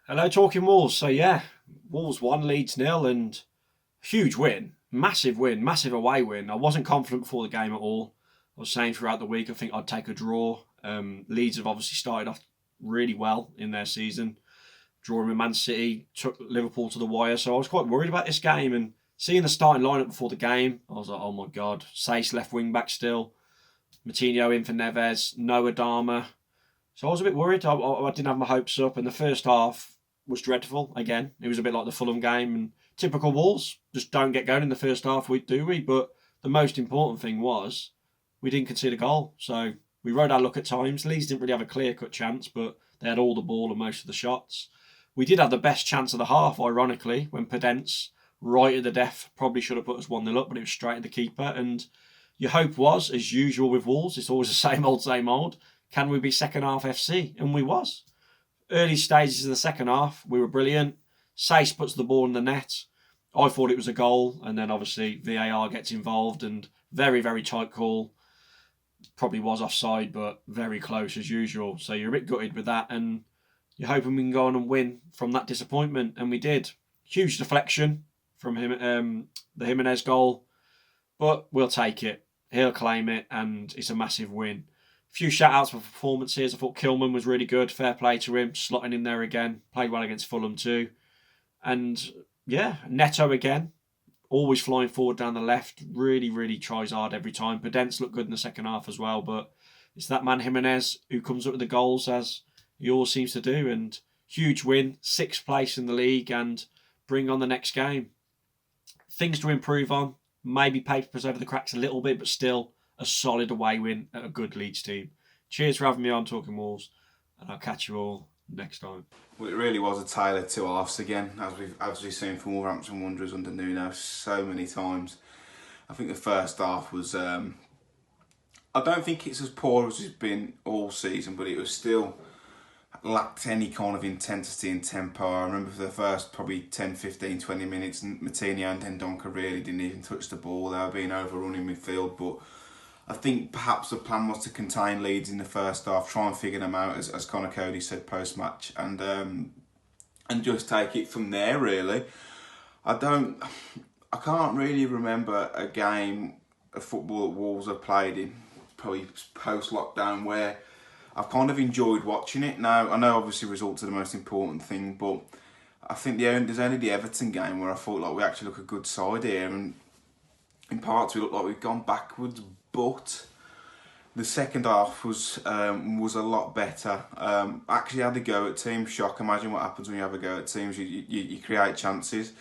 Hello, talking Wolves. So yeah, Wolves won, Leeds nil, and huge win, massive away win. I wasn't confident before the game at all. I was saying throughout the week I think I'd take a draw. Leeds have obviously started off really well in their season, drawing with Man City, took Liverpool to the wire. So I was quite worried about this game, and seeing the starting lineup before the game, I was like, oh my god, Sace left wing back still, Matinho in for Neves, no Adama. So I was a bit worried. I didn't have my hopes up, and the first half was dreadful. Again, it was a bit like the Fulham game, and typical Wolves just don't get going in the first half, do we? But the most important thing was we didn't concede a goal. So we rode our luck at times. Leeds didn't really have a clear-cut chance, but they had all the ball and most of the shots. We did have the best chance of the half, ironically, when Pedence, right at the death, probably should have put us 1-0 up, but it was straight at the keeper. And your hope was, as usual with Wolves, it's always the same old. Can we be second half FC? And we was. Early stages of the second half, we were brilliant. Sace puts the ball in the net. I thought it was a goal, and then obviously VAR gets involved, and very, very tight call. Probably was offside, but very close as usual. So you're a bit gutted with that, and you're hoping we can go on and win from that disappointment, and we did. Huge deflection from him, the Jimenez goal, but we'll take it. He'll claim it, and it's a massive win. Few shout-outs for performances. I thought Kilman was really good. Fair play to him. Slotting in there again. Played well against Fulham too. And yeah, Neto again. Always flying forward down the left. Really, really tries hard every time. Pedence looked good in the second half as well. But it's that man Jimenez who comes up with the goals, as he always seems to do. And huge win. 6th place in the league, and bring on the next game. Things to improve on. Maybe papers over the cracks a little bit, but still a solid away win at a good Leeds team. Cheers for having me on Talking Wolves, and I'll catch you all next time. Well, it really was a tale of two halves again, as we've seen from Wolverhampton Wanderers under Nuno so many times. I think the first half was, I don't think it's as poor as it's been all season, but it was still lacked any kind of intensity and tempo. I remember for the first probably 10, 15, 20 minutes, Matinho and Dendoncker really didn't even touch the ball. They were being overrun in midfield, but I think perhaps the plan was to contain Leeds in the first half, try and figure them out, as Conor Cody said post-match, and just take it from there, really. I can't really remember a game of football that Wolves have played in, probably post-lockdown, where I've kind of enjoyed watching it. Now, I know obviously results are the most important thing, but I think there's only the Everton game where I thought like we actually look a good side here, and in parts we look like we've gone backwards, but the second half was a lot better. Actually had a go at teams. Shock. Imagine what happens when you have a go at teams. You create chances.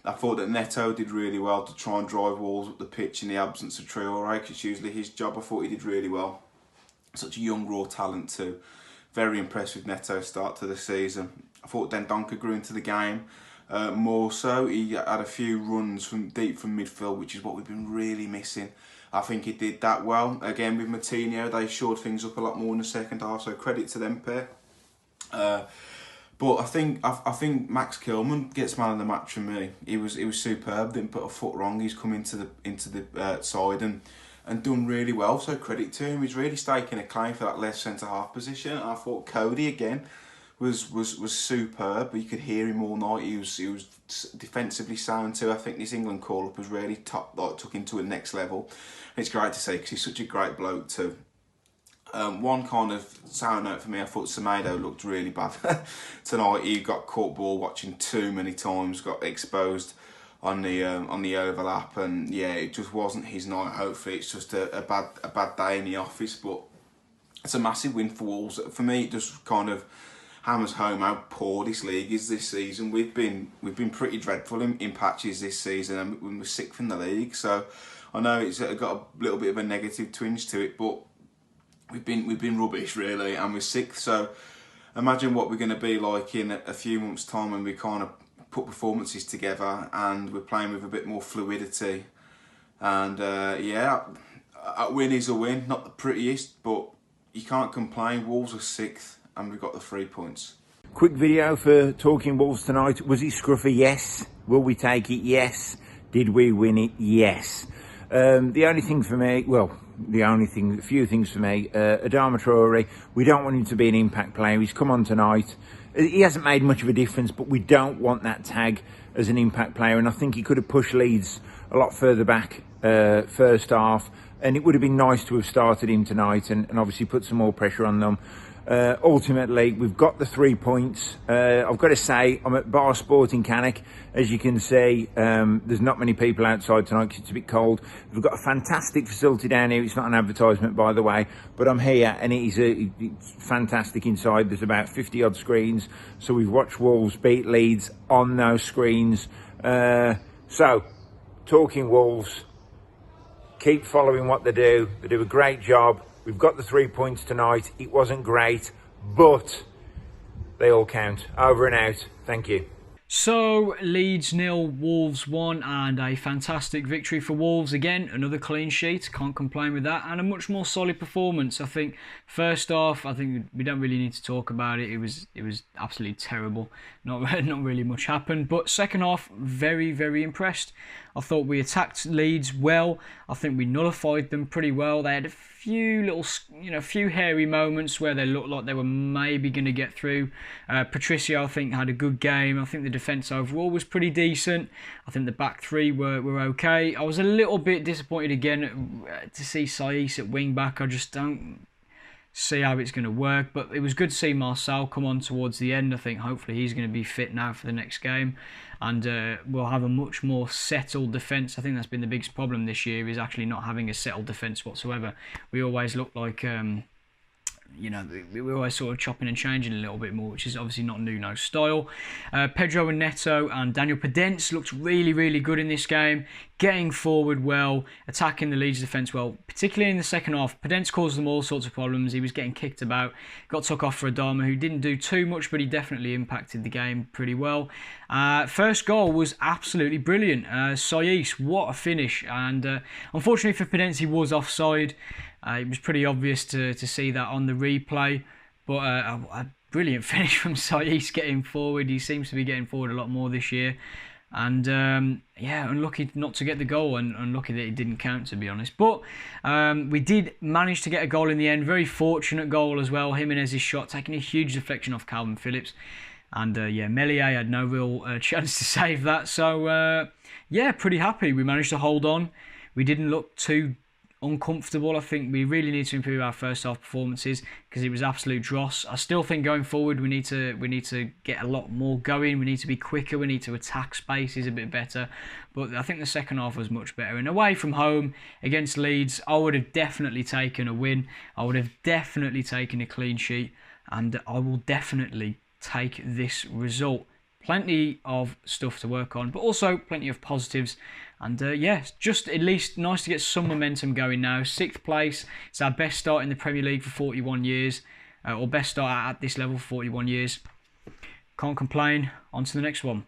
I thought that Neto did really well to try and drive Wolves up the pitch in the absence of Traore, because it's usually his job. I thought he did really well. Such a young raw talent too. Very impressed with Neto's start to the season. I thought Dendoncker grew into the game. More so, he had a few runs from deep from midfield, which is what we've been really missing. I think he did that well. Again, with Matinho, they shored things up a lot more in the second half, so credit to them pair. But I think Max Kilman gets man of the match for me. He was superb. Didn't put a foot wrong. He's come into the side and done really well. So credit to him. He's really staking a claim for that left centre half position. And I thought Cody again was superb. You could hear him all night. He was defensively sound too. I think this England call up was really took him to a next level. And it's great to see, because he's such a great bloke too. One kind of sour note for me, I thought Semedo looked really bad tonight. He got caught ball watching too many times, got exposed on the overlap, and yeah, it just wasn't his night. Hopefully it's just a bad day in the office, but it's a massive win for Wolves. For me, it just kind of hammers home how poor this league is this season. We've been pretty dreadful in patches this season, and we're 6th in the league. So I know it's got a little bit of a negative twinge to it, but we've been rubbish really, and we're 6th. So imagine what we're going to be like in a few months' time when we kind of put performances together and we're playing with a bit more fluidity. And yeah, a win is a win, not the prettiest, but you can't complain. Wolves are 6th. And we've got the 3 points. Quick video for Talking Wolves tonight. Was it scruffy? Yes. Will we take it? Yes. Did we win it? Yes. The only thing for me, a few things for me. Adama Traore, we don't want him to be an impact player. He's come on tonight. he hasn't made much of a difference, but we don't want that tag as an impact player. And I think he could have pushed Leeds a lot further back first half. And it would have been nice to have started him tonight and obviously put some more pressure on them. Ultimately, we've got the 3 points. I've got to say, I'm at Bar Sport in Cannock. As you can see, there's not many people outside tonight because it's a bit cold. We've got a fantastic facility down here. It's not an advertisement, by the way, but I'm here and it's fantastic inside. There's about 50 odd screens. So we've watched Wolves beat Leeds on those screens. So, talking Wolves, keep following what they do. They do a great job. We've got the 3 points tonight. It wasn't great, but they all count. Over and out. Thank you. So, Leeds 0, Wolves 1, and a fantastic victory for Wolves. Again, another clean sheet. Can't complain with that. And a much more solid performance. I think, first off, I think we don't really need to talk about it. It was absolutely terrible. Not really much happened. But second half, very, very impressed. I thought we attacked Leeds well. I think we nullified them pretty well. They had a few hairy moments where they looked like they were maybe going to get through. Patricio, I think, had a good game. I think the defence overall was pretty decent. I think the back three were okay. I was a little bit disappointed again to see Saiss at wing back. I just don't see how it's going to work, but it was good to see Marcel come on towards the end. I think hopefully he's going to be fit now for the next game, and we'll have a much more settled defence. I think that's been the biggest problem this year, is actually not having a settled defence whatsoever. We always look like we're always sort of chopping and changing a little bit more, which is obviously not Nuno's style. Pedro and Neto and Daniel Podence looked really, really good in this game, getting forward well, attacking the Leeds defence well, particularly in the second half. Podence caused them all sorts of problems. He was getting kicked about, got took off for Adama, who didn't do too much, but he definitely impacted the game pretty well. First goal was absolutely brilliant. Saiss, what a finish. And unfortunately for Podence, he was offside. It was pretty obvious to see that on the replay, but a brilliant finish from Saiss getting forward. He seems to be getting forward a lot more this year, and unlucky not to get the goal, and unlucky that it didn't count, to be honest. But we did manage to get a goal in the end. Very fortunate goal as well. Jimenez's shot taking a huge deflection off Calvin Phillips, and Meslier had no real chance to save that. So pretty happy. We managed to hold on. We didn't look too uncomfortable. I think we really need to improve our first half performances because it was absolute dross. I still think going forward we need to get a lot more going. We need to be quicker. We need to attack spaces a bit better. But I think the second half was much better. And away from home against Leeds, I would have definitely taken a win. I would have definitely taken a clean sheet, and I will definitely take this result. Plenty of stuff to work on, but also plenty of positives. And just at least nice to get some momentum going now. 6th place. It's our best start in the Premier League for 41 years. Or best start at this level for 41 years. Can't complain. On to the next one.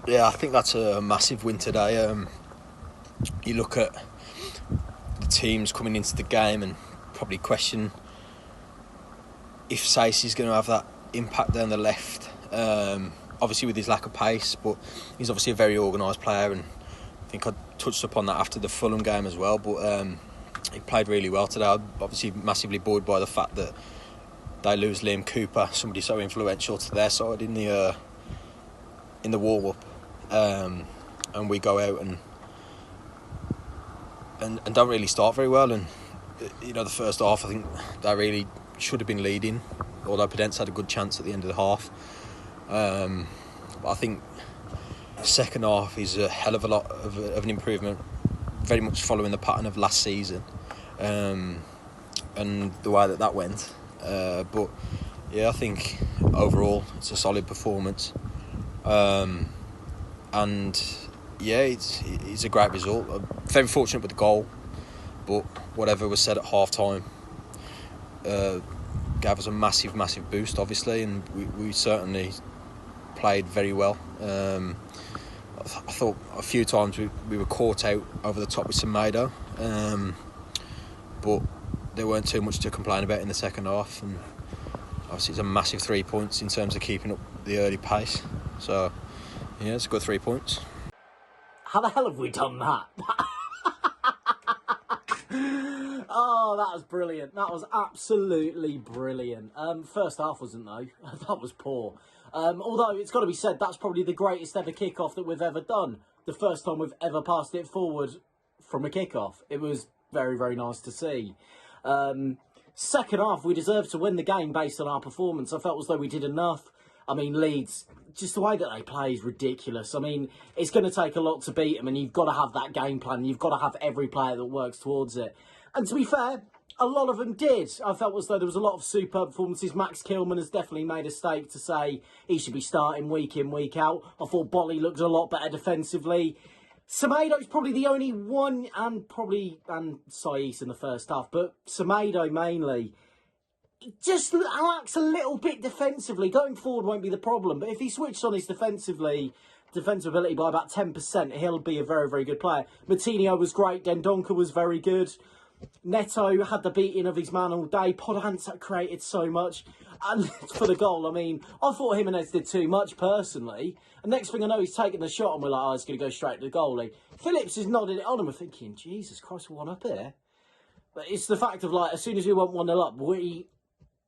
Yeah, I think that's a massive win today. You look at the teams coming into the game and probably question if Saiss is going to have that impact down the left. Obviously with his lack of pace, but he's obviously a very organised player, and I think I touched upon that after the Fulham game as well. But he played really well today. I'm obviously massively buoyed by the fact that they lose Liam Cooper, somebody so influential to their side in the warm up, and we go out and don't really start very well. And the first half, I think they really should have been leading, although Podence had a good chance at the end of the half. But I think the second half is a hell of a lot of an improvement, very much following the pattern of last season, and the way that went. But I think overall it's a solid performance, and it's a great result. I'm very fortunate with the goal, but whatever was said at half time gave us a massive boost, obviously, and we certainly played very well. I thought a few times we were caught out over the top with Semedo, but there weren't too much to complain about in the second half, and obviously it's a massive 3 points in terms of keeping up the early pace. So it's a good 3 points. How the hell have we done that? Oh, that was brilliant. That was absolutely brilliant. First half wasn't, though. That was poor. Although, it's got to be said, that's probably the greatest ever kick-off that we've ever done. The first time we've ever passed it forward from a kick-off. It was very, very nice to see. Second half, we deserved to win the game based on our performance. I felt as though we did enough. I mean, Leeds, just the way that they play is ridiculous. I mean, it's going to take a lot to beat them, and you've got to have that game plan. You've got to have every player that works towards it. And to be fair, a lot of them did. I felt as though there was a lot of superb performances. Max Kilman has definitely made a stake to say he should be starting week in, week out. I thought Bolly looked a lot better defensively. Semedo's probably the only one, and Saiss in the first half, but Semedo mainly. He just lacks a little bit defensively. Going forward won't be the problem, but if he switched on his defensive ability by about 10%, he'll be a very, very good player. Moutinho was great. Dendoncker was very good. Neto had the beating of his man all day. Podence created so much. And for the goal, I mean, I thought Jimenez did too much personally. And next thing I know, he's taking the shot and we're like, oh, it's going to go straight to the goalie. Phillips is nodding it on and we're thinking, Jesus Christ, we're 1 up here. But it's the fact of, like, as soon as we went 1-0 up, we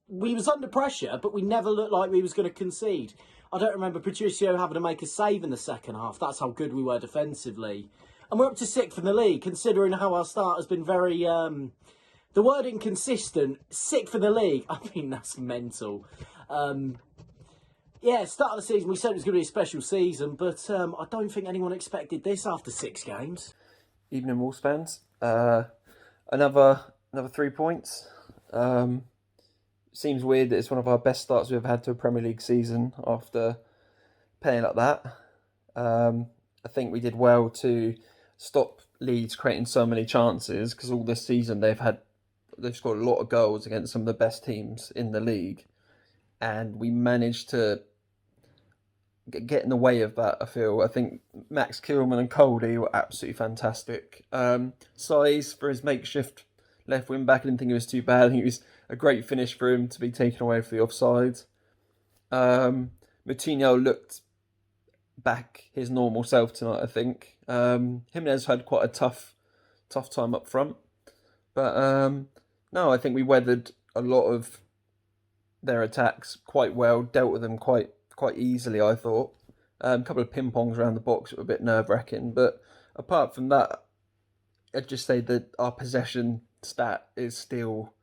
was under pressure, but we never looked like we was going to concede. I don't remember Patricio having to make a save in the second half. That's how good we were defensively. And we're up to 6th in the league, considering how our start has been very, the word inconsistent, 6th in the league. I mean, that's mental. Yeah, start of the season, we said it was going to be a special season, but I don't think anyone expected this after 6 games. Evening, Wolves fans. Another 3 points. Seems weird that it's one of our best starts we've had to a Premier League season after playing like that. I think we did well to stop Leeds creating so many chances, because all this season they've scored a lot of goals against some of the best teams in the league, and we managed to get in the way of that. I think Max Kilman and Coldy were absolutely fantastic. Saiss, for his makeshift left wing back, I didn't think it was too bad. I think it was a great finish for him to be taken away for the offside. Moutinho looked back his normal self tonight, I think. Jimenez had quite a tough time up front. But no, I think we weathered a lot of their attacks quite well, dealt with them quite easily, I thought. A couple of ping-pongs around the box were a bit nerve-wracking. But apart from that, I'd just say that our possession stat is still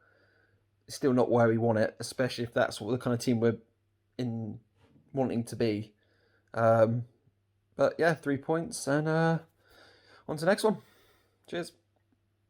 not where we want it, especially if that's what the kind of team we're wanting to be. But yeah, 3 points, and on to the next one. Cheers.